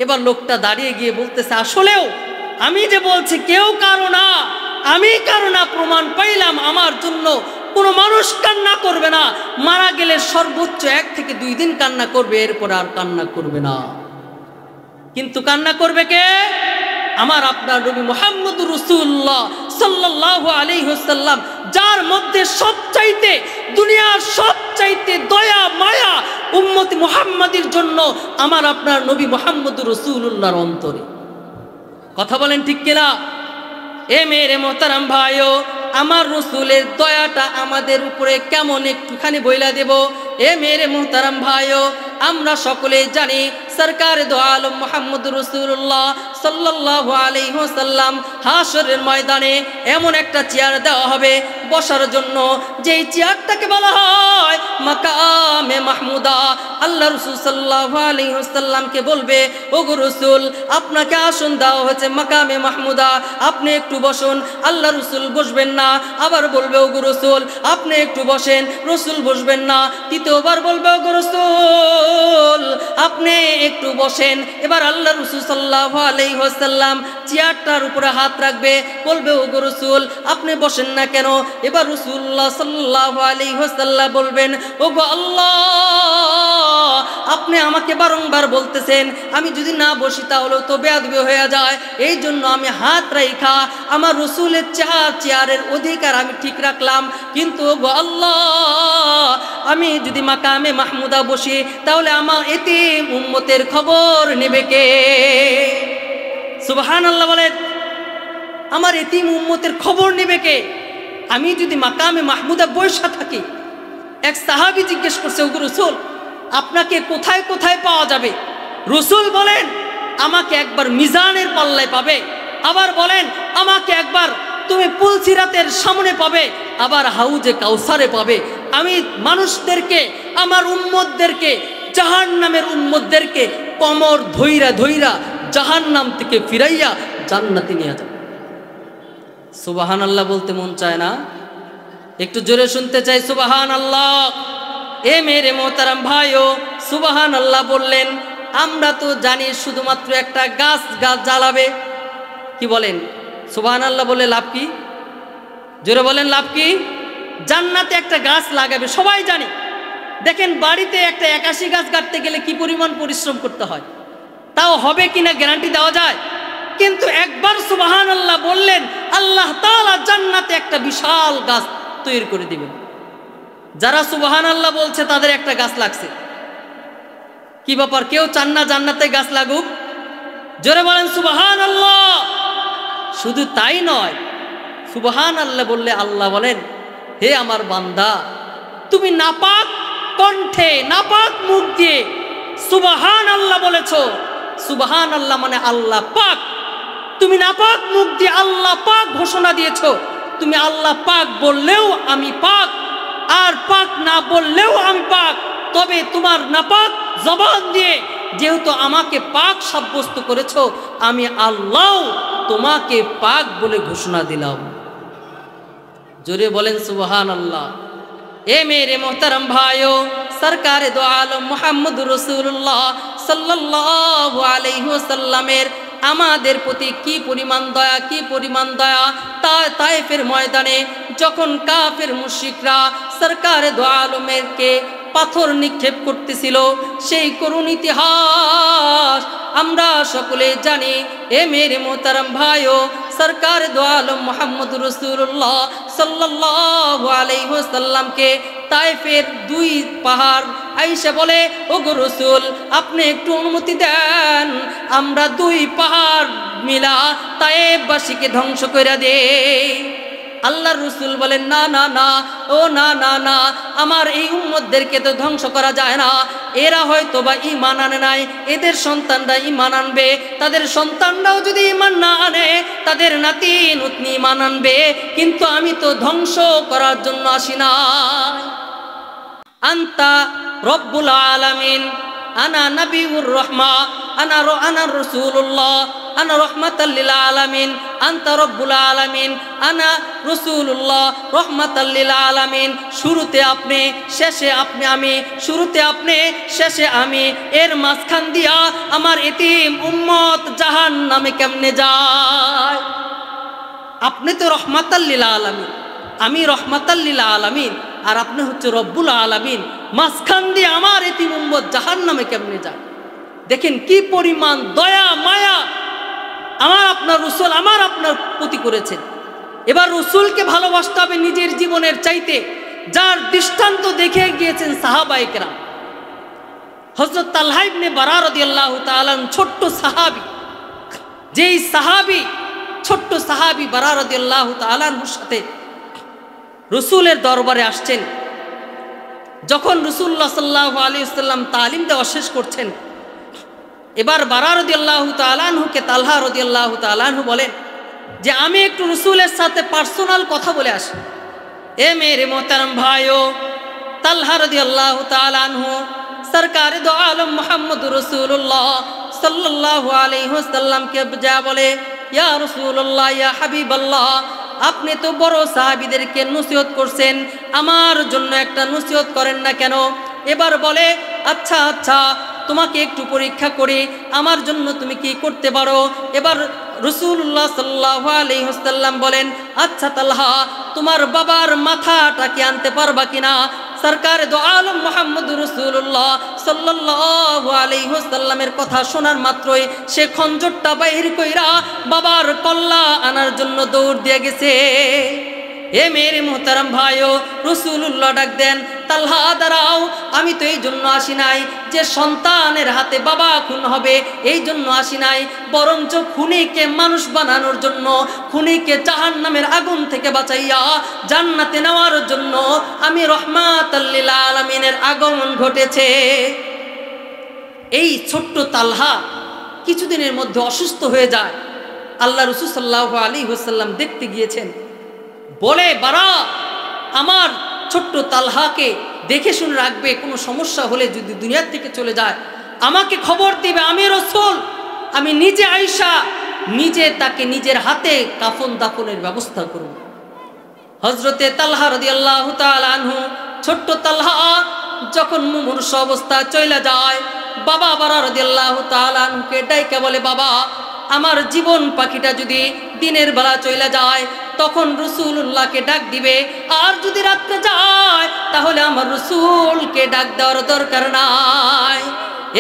এবার লোকটা দাঁড়িয়ে গিয়ে বলতেছে, আসলেও আমি যে বলছি কেউ কারো না, আমি কারো না, প্রমাণ পাইলাম, আমার জন্য কোনো মানুষ কান্না করবে না, মারা গেলে সর্বোচ্চ 1 থেকে 2 দিন কান্না করবে, এরপর আর কান্না করবে না। কিন্তু কান্না করবে কে? আমার আপনার নবী মুহাম্মদুর রাসূলুল্লাহ সাল্লাল্লাহু আলাইহি ওয়াসাল্লাম, যার মধ্যে সবচাইতে, দুনিয়ার সবচাইতে দয়া মায়া উম্মতি মুহাম্মাদির জন্য আমার আপনার নবী মুহাম্মদুর রাসূলুল্লাহর অন্তরে। কথা বলেন ঠিক কিনা? এ মেরে মোহতারাম ভাইও, আমার রসুলের দয়াটা আমাদের উপরে কেমন একটুখানি বইলা দেব। এ মেরে মোহতারাম ভাইও, আমরা সকলেই জানি সরকার দো আলম মুহাম্মদুর রাসূলুল্লাহ সাল্লাল্লাহু আলাইহি ওয়াসাল্লাম হাশরের ময়দানে এমন একটা চেয়ার দেওয়া হবে বসার জন্য, যেই চেয়ারটাকে বলা হয় মাকামে মাহমুদা। আল্লাহ রাসূল সাল্লাল্লাহু আলাইহি ওয়াসাল্লামকে বলবে, ওগো রাসূল, আপনাকে আসন দেওয়া হয়েছে মাকামে মাহমুদা, আপনি একটু বসুন। আল্লাহ রাসূল বসবেন না। আবার বলবে, ওগো রাসূল, আপনি একটু বসেন। রাসূল বসবেন না। তৃতীয়বার বলবে, ওগো রাসূল, আপনি একটু বসেন। এবার আল্লাহ রাসূল সাল্লাল্লাহু আলাইহি ওয়াসাল্লাম চেয়ারটার উপরে হাত রাখবে, বলবে, ওগো রাসূল, আপনি বসেন না কেন? এবার রাসূলুল্লাহ সাল্লাল্লাহু আলাইহি ওয়াসাল্লাম বলবেন, ওগো আল্লাহ, আপনি আমাকে বারংবার বলতেছেন আমি যদি না বসি তাহলে তো বেয়াদবি হয়ে যায়, এই জন্য আমি হাত রাইখা আমার রাসূলের চেয়ারের অধিকার আমি ঠিক রাখলাম। কিন্তু ওগো আল্লাহ, আমি যদি মাকামে মাহমুদা বসি তাহলে আমার এতিম উম্মতের খবর নেবে কে? সুবহানাল্লাহ বলেন। আমার এতিম উম্মতের খবর নেবে কে? আমি যদি মাকামে মাহমুদা বসা থাকি। এক সাহাবী জিজ্ঞেস করছে, ওগো রাসূল, আপনাকে কোথায় কোথায় পাওয়া যাবে? রাসূল বলেন, আমাকে একবার মিজানের পাল্লায় পাবে, আবার বলেন আমাকে একবার তুমি পুলসিরাতের সামনে পাবে, আবার হাউজে কাউসারে পাবে। আমি মানুষদেরকে, আমার উম্মতদেরকে, জাহান্নামের উম্মতদেরকে কমর ধইরা ধইরা জাহান্নাম থেকে ফিরাইয়া জান্নাতে নিয়ে যাব। সুবহানাল্লাহ বলতে মন চায় না? একটু জোরে শুনতে চাই সুবহানাল্লাহ। এ মেরে মোহতারাম ভাইও, সুবহানাল্লাহ বললেন। আমরা তো জানি শুধুমাত্র একটা গাছ জ্বালাবে। কি বলেন? সুবহানাল্লাহ বলে লাভ কি? জোরে বলেন, লাভ কি? জান্নাতে একটা গাছ লাগাবে, সবাই জানি। দেখেন, বাড়িতে একটা 81 গাছ কাটতে গেলে কি পরিমাণ পরিশ্রম করতে হয়, তাও হবে কিনা গ্যারান্টি দেওয়া যায়? কিন্তু একবার সুবহানাল্লাহ বললেন, আল্লাহ তাআলা জান্নাতে একটা বিশাল গাছ তৈরি করে দিবেন। যারা সুবহানাল্লাহ বলছে তাদের একটা গাছ লাগছে। কি ব্যাপার, কেউ চান না জান্নাতে গাছ লাগুক? জোরে বলেন সুবহানাল্লাহ। শুধু তাই নয়, সুবহানাল্লাহ বললে আল্লাহ বলেন, হে আমার বান্দা, তুমি নাপাক কণ্ঠে, নাপাক মুখ দিয়ে সুবহানাল্লাহ বলেছো। সুবহানাল্লাহ মানে আল্লাহ পাক। তুমি নাপাক মুখ দিয়ে আল্লাহ পাক ঘোষণা দিয়েছো। তুমি আল্লাহ পাক বললেও আমি পাক, আর পাক না বললেও আমি পাক। তবে তোমার নাপাক জবান দিয়ে যেহেতু আমাকে পাক সাব্যস্ত করেছো, আমি আল্লাহ তোমাকে পাক বলে ঘোষণা দিলাম। জোরে বলেন সুবহানাল্লাহ। এ মেরে মোহতারাম ভাইও, সরকারে দো আলম মুহাম্মদুর রাসূলুল্লাহ সাল্লাল্লাহু আলাইহি ওয়াসাল্লামের আমাদের প্রতি কি পরিমাণ দয়া, কি পরিমাণ দয়া। তায়েফের ময়দানে যখন কাফের মুশরিকরা সরকারে দো আলমেরকে পাথর নিক্ষেপ করতেছিল, সেই করুণ ইতিহাস আমরা সকলে জানি। এ মেরে মোহতারাম ভাইও, সরকার দো আলম মুহাম্মদুর রাসূলুল্লাহ সাল্লাল্লাহু আলাইহি ওয়াসাল্লামকে তায়েফের 2 পাহাড় আয়েশা বলে, ওগো রাসূল, আপনি একটু অনুমতি দেন, আমরা 2 পাহাড় মিলা তায়েফবাসীকে ধ্বংস কইরা দেই। আল্লাহর রাসূল বলেন, না না না, ও না না না, আমার এই উম্মতদেরকে তো ধ্বংস করা যায় না। এরা হয়তো বা ঈমান আনে নাই, এদের সন্তানরা ঈমান আনবে। তাদের সন্তানরাও যদি ঈমান না আনে, তাদের নাতি নাতনি ঈমান আনবে। কিন্তু আমি তো ধ্বংস করার জন্য আসি না। আনতা রব্বুল আলামিন, আনা নবিউর রহমা, আনা রাসূলুল্লাহ, আনা রাহমাতাল লিল আলামিন, আনতা রব্বুল আলামিন, আনা রাসূলুল্লাহ রাহমাতাল লিল আলামিন। শুরুতে আপনি, শেষে আপনি, আমি, শুরুতে আপনি, শেষে আমি, এর মাঝখান দিয়া আমার এতিম উম্মত জাহান্নামে কেমনে যায়? আপনি তো রহমাতাল লিল আলামিন, আমি রহমাতাল লিল আলামিন, আর আপনি হচ্ছে রব্বুল আলামিন। মাঝখান দিয়ে আমার এতিম উম্মত জাহান্নামে কেমনে যায়? দেখেন কি পরিমাণ দয়া মায়া আমার আপনার রাসূল আমার আপনার প্রতি করেছেন। এবার রাসূলকে ভালোবাসতে হবে নিজের জীবনের চাইতে, যার দৃষ্টান্ত দেখে গিয়েছেন সাহাবায়ে কেরাম। হযরত তালহা ইবনে বারা রাদিয়াল্লাহু তাআলা ছোট্ট সাহাবী, যেই সাহাবী ছোট্ট সাহাবী বারা রাদিয়াল্লাহু তাআলার সাথে রাসূলের দরবারে আসছেন। যখন রাসূলুল্লাহ সাল্লাল্লাহু আলাইহি ওয়াসাল্লাম তালিম দেওয়া শেষ করছেন, এবার বারা রাদিয়াল্লাহু তাআলা আনহুকে তালহা রাদিয়াল্লাহু তাআলা আনহু বলেন যে আমি একটু রাসূলের সাথে পার্সোনাল কথা বলে আসি। এ মেরে মোহতারাম ভাইও, তালহা রাদিয়াল্লাহু তাআলা আনহু সরকারে দো আলম মুহাম্মদুর রাসূলুল্লাহ সাল্লাল্লাহু আলাইহি ওয়াসাল্লামকে যা বলে, ইয়া রাসূলুল্লাহ, ইয়া হাবিবাল্লাহ, আপনি তো বড় সাহাবীদেরকে নসিহত করছেন, আমার জন্য একটা নসিহত করেন না কেন? এবার বলে, আচ্ছা আচ্ছা, তোমাকে একটু পরীক্ষা করি, আমার জন্য তুমি কি করতে পারো? এবার রাসূলুল্লাহ সাল্লাল্লাহু আলাইহি ওয়াসাল্লাম বলেন, আচ্ছা তালহা, তোমার বাবার মাথাটা কি আনতে পারবা কিনা? সরকার দো আলম মুহাম্মদুর রাসূলুল্লাহ সাল্লাল্লাহু আলাইহি ওয়াসাল্লামের কথা শোনার মাত্রই সে খঞ্জরটা বাইর কইরা বাবার কল্লা আনার জন্য দৌড় দিয়ে গেছে। এ মেরে মোহতারাম ভাইও, রাসূলুল্লাহ ডাক দেন, তালহা দাঁড়াও, আমি তো এই জন্য আসি নাই যে সন্তানের হাতে বাবা খুন হবে, এই জন্য আসি নাই, বরঞ্চ খুনিকে মানুষ বানানোর জন্য, খুনিকে জাহান্নামের আগুন থেকে বাঁচাইয়া জান্নাতে নেওয়ার জন্য আমি রহমাতাল লিল আলামিনের আগমন ঘটেছে। এই ছোট্ট তালহা কিছুদিনের মধ্যে অসুস্থ হয়ে যায়। আল্লাহ রাসূল সাল্লাল্লাহু আলাইহি ওয়াসাল্লাম দেখতে গিয়েছেন। বলে, বারা, আমার ছোট্ট তালহাকে দেখে শুনে রাখবে, কোনো সমস্যা হলে যদি দুনিয়ার থেকে চলে যায় আমাকে খবর দিবে, আমি রাসূল, আমি নিজে আয়েশা নিজে তাকে নিজের হাতে কাফন দাফনের ব্যবস্থা করব। হযরতে তালহা রাদিয়াল্লাহু তাআলা আনহু, ছোট্ট তালহা যখন মুমূর্ষ অবস্থা চলে যায়, বাবা বারা রাদিয়াল্লাহু তাআলা আনহুকে ডাইকা বলে, বাবা, আমার জীবন পাখিটা যদি দিনের বেলা চলে যায় তখন রাসূলুল্লাহকে ডাক দিবে, আর যদি রাত্রে যায় তাহলে আমার রাসূলকে ডাক দেওয়ার দরকার নাই।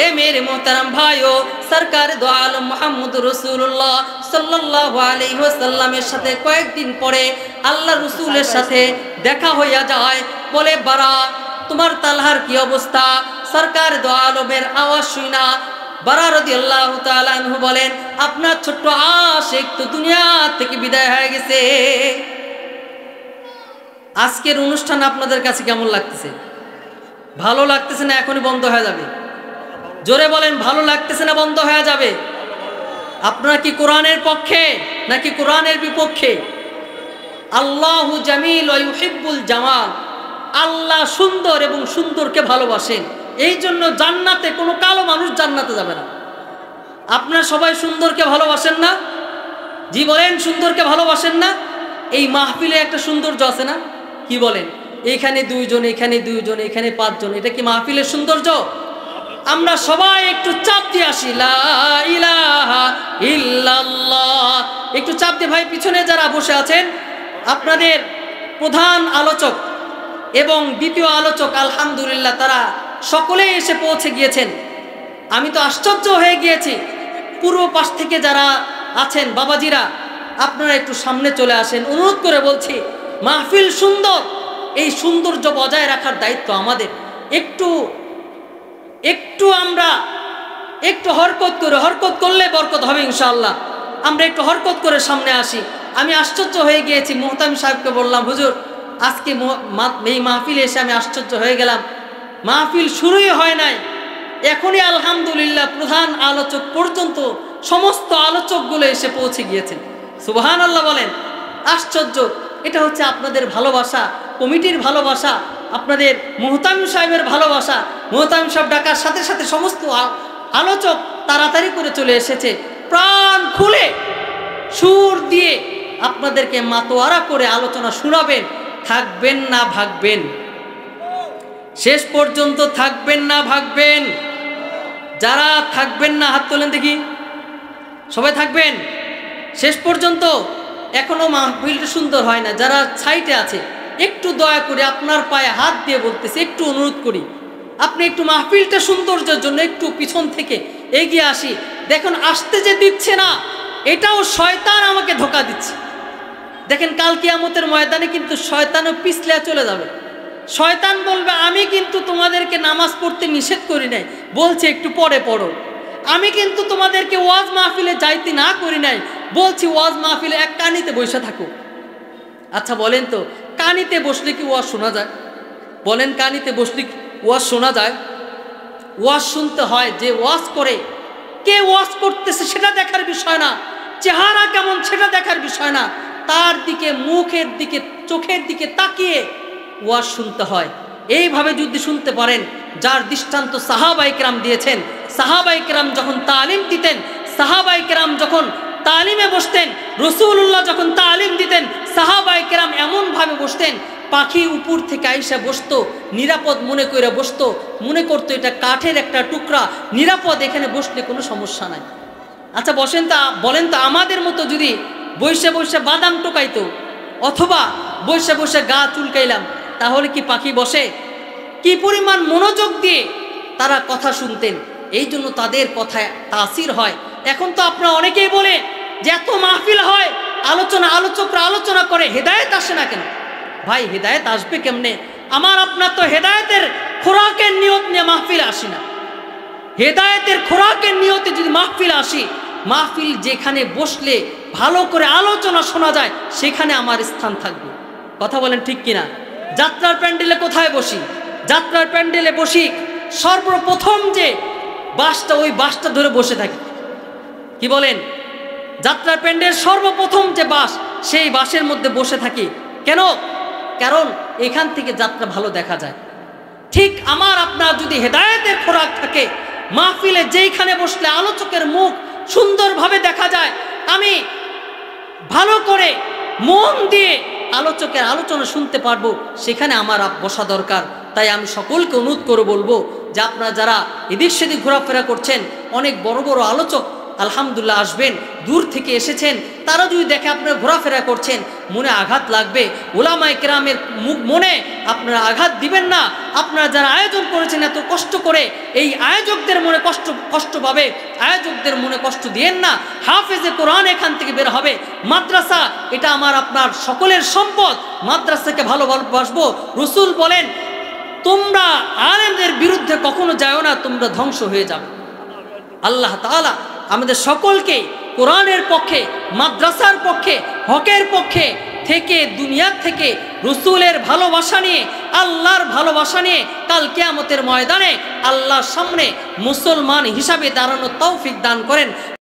এ মেরে মোহতারাম ভাইও, সরকার দো আলম মুহাম্মদুর রাসূলুল্লাহ সাল্লাল্লাহু আলাইহি ওয়াসাল্লামের সাথে কয়েকদিন পরে আল্লাহ রাসূলের সাথে দেখা হইয়া যায়। বলে, বারা, তোমার তালহার কি অবস্থা? সরকার দো আলমের আওয়াজ শুনা বারা রাদিয়াল্লাহু তাআলা আনহু বলেন, আপনার ছোট্ট আশিক তো দুনিয়া থেকে বিদায় হয়ে গেছে। আজকের অনুষ্ঠান আপনাদের কাছে কেমন লাগতেছে? ভালো লাগতেছে না এখনই বন্ধ হয়ে যাবে? জোরে বলেন, ভালো লাগতেছে না বন্ধ হয়ে যাবে? আপনারা কি কোরআনের পক্ষে নাকি কোরআনের বিপক্ষে? আল্লাহু জামিল ওয়া ইউহিব্বুল জামাল, আল্লাহ সুন্দর এবং সুন্দরকে ভালোবাসেন, এই জন্য জান্নাতে কোনো কালো মানুষ জান্নাতে যাবে না। আপনারা সবাই সুন্দরকে ভালোবাসেন না? জি বলেন, সুন্দরকে ভালোবাসেন না? এই মাহফিলে একটা সৌন্দর্য আছে না? কি বলেন? এখানে দুইজন, এখানে দুইজন, এখানে পাঁচজন, এটা কি মাহফিলের সৌন্দর্য? আমরা সবাই একটু চাপ দিয়ে আসি, লা ইলাহা ইল্লাল্লাহ, একটু চাপ দিয়ে। ভাই, পিছনে যারা বসে আছেন, আপনাদের প্রধান আলোচক এবং দ্বিতীয় আলোচক আলহামদুলিল্লাহ তারা সকলেই এসে পৌঁছে গিয়েছেন। আমি তো আশ্চর্য হয়ে গিয়েছি। পূর্ব পাশ থেকে যারা আছেন বাবাজিরা, আপনারা একটু সামনে চলে আসেন, অনুরোধ করে বলছি। মাহফিল সুন্দর, এই সৌন্দর্য বজায় রাখার দায়িত্ব আমাদের। একটু আমরা একটু হরকত করলে বরকত হবে ইনশাআল্লাহ। আমরা একটু হরকত করে সামনে আসি। আমি আশ্চর্য হয়ে গিয়েছি, মুহতামিম সাহেবকে বললাম, হুজুর, আজকে এই মাহফিলে এসে আমি আশ্চর্য হয়ে গেলাম। মাহফিল শুরুই হয় নাই, এখনই আলহামদুলিল্লাহ প্রধান আলোচক পর্যন্ত সমস্ত আলোচকগুলো এসে পৌঁছে গিয়েছেন। সুবহানাল্লাহ বলেন। আশ্চর্য। এটা হচ্ছে আপনাদের ভালোবাসা, কমিটির ভালোবাসা, আপনাদের মুহতামিম সাহেবের ভালোবাসা। মুহতামিম সাহেব ডাকার সাথে সাথে সমস্ত আলোচক তাড়াতাড়ি করে চলে এসেছে, প্রাণ খুলে সুর দিয়ে আপনাদেরকে মাতোয়ারা করে আলোচনা শোনাবেন। থাকবেন না ভাগবেন? শেষ পর্যন্ত থাকবেন না ভাগবেন? যারা থাকবেন না হাত তোলেন দেখি। সবাই থাকবেন শেষ পর্যন্ত? এখনো মাহফিলটা সুন্দর হয় না, যারা সাইটে আছে একটু দয়া করে আপনার পায়ে হাত দিয়ে বলতেছে, একটু অনুরোধ করি আপনি একটু মাহফিলটা সৌন্দর্যের জন্য একটু পিছন থেকে এগিয়ে আসি। দেখুন আসতে যে দিচ্ছে না, এটাও শয়তান আমাকে ধোঁকা দিচ্ছে। দেখেন কাল কিয়ামতের ময়দানে কিন্তু শয়তানও পিছলে চলে যাবে। শয়তান বলবে আমি কিন্তু তোমাদেরকে নামাজ পড়তে নিষেধ করি নাই, বলছে একটু পরে পড়ো। আমি কিন্তু তোমাদেরকে ওয়াজ মাহফিলে যাইতে না করি নাই, বলছি ওয়াজ মাহফিলে এক কানিতে বসে থাকো। আচ্ছা বলেন তো, কানিতে বসলে কি ওয়াজ শোনা যায়? বলেন কানিতে বসলে কি ওয়াজ শোনা যায়? ওয়াজ শুনতে হয় যে ওয়াজ করে। কে ওয়াজ করতেছে সেটা দেখার বিষয় না, চেহারা কেমন সেটা দেখার বিষয় না, তার দিকে, মুখের দিকে, চোখের দিকে তাকিয়ে ওয়াজ শুনতে হয়। এইভাবে যদি শুনতে পারেন, যার দৃষ্টান্ত সাহাবায়ে কেরাম দিয়েছেন। সাহাবায়ে কেরাম যখন তালিম দিতেন, সাহাবায়ে কেরাম যখন তালিমে বসতেন, রাসূলুল্লাহ যখন তালিম দিতেন, সাহাবায়ে কেরাম এমনভাবে বসতেন, পাখি উপর থেকে আইসা বসতো, নিরাপদ মনে করে বসতো, মনে করতো এটা কাঠের একটা টুকরা, নিরাপদ, এখানে বসলে কোনো সমস্যা নাই। আচ্ছা বলেন তো আমাদের মতো যদি বসে বসে বাদাম টোকাইতো অথবা বসে বসে গা চুলকাইলাম, তাহলে কি পাখি বসে? কি পরিমাণ মনোযোগ দিয়ে তারা কথা শুনতেন, এই জন্য তাদের কথায় তাসির হয়। এখন তো আপনারা অনেকেই বলে যে এত মাহফিল হয়, আলোচকরা আলোচনা করে, হেদায়েত আসে না কেন? ভাই হেদায়েত আসবে কেমনে? আমার আপনার তো হেদায়েতের খোরাকের নিয়ত নিয়ে মাহফিল আসি না। হেদায়েতের খোরাকের নিয়তে যদি মাহফিল আসি, মাহফিল যেখানে বসলে ভালো করে আলোচনা শোনা যায় সেখানে আমার স্থান থাকবে। কথা বলেন ঠিক কিনা? যাত্রার প্যান্ডেলে কোথায় বসি? যাত্রার প্যান্ডেলে বসি সর্বপ্রথম যে বাসটা, ওই বাসটা ধরে বসে থাকি। কি বলেন? যাত্রার প্যান্ডেল সর্বপ্রথম যে বাস, সেই বাসের মধ্যে বসে থাকি। কেন? কারণ এখান থেকে যাত্রা ভালো দেখা যায়। ঠিক আমার আপনার যদি হেদায়েতের খোরাক থাকে, মাহফিলে যেইখানে বসলে আলোচকের মুখ সুন্দরভাবে দেখা যায়, আমি ভালো করে মন দিয়ে আলোচকের আলোচনা শুনতে পারবো, সেখানে আমার বসা দরকার। তাই আমি সকলকে অনুরোধ করে বলবো যে আপনারা যারা এদিক সেদিক ঘোরাফেরা করছেন, অনেক বড় বড় আলোচক আলহামদুলিল্লাহ আসবেন, দূর থেকে এসেছেন, তারা যদি দেখে আপনারা ঘোরাফেরা করছেন, মনে আঘাত লাগবে। ওলামায়ে কেরামের মনে আপনারা আঘাত দিবেন না। আপনারা যারা আয়োজন করেছেন এত কষ্ট করে, এই আয়োজকদের মনে কষ্ট পাবে, আয়োজকদের মনে কষ্ট দিয়েন না। হাফেজে কোরআন এখান থেকে বের হবে। মাদ্রাসা এটা আমার আপনার সকলের সম্পদ, মাদ্রাসাকে ভালোবাসবো। রাসূল বলেন তোমরা আলেমদের বিরুদ্ধে কখনো যাও না, তোমরা ধ্বংস হয়ে যাবে। আল্লাহ তাআলা আমাদের সকলকে কোরআনের পক্ষে, মাদ্রাসার পক্ষে, হকের পক্ষে থেকে, দুনিয়ার থেকে রাসূলের ভালোবাসা নিয়ে, আল্লাহর ভালোবাসা নিয়ে কাল কিয়ামতের ময়দানে আল্লাহর সামনে মুসলমান হিসাবে দাঁড়ানোর তৌফিক দান করেন।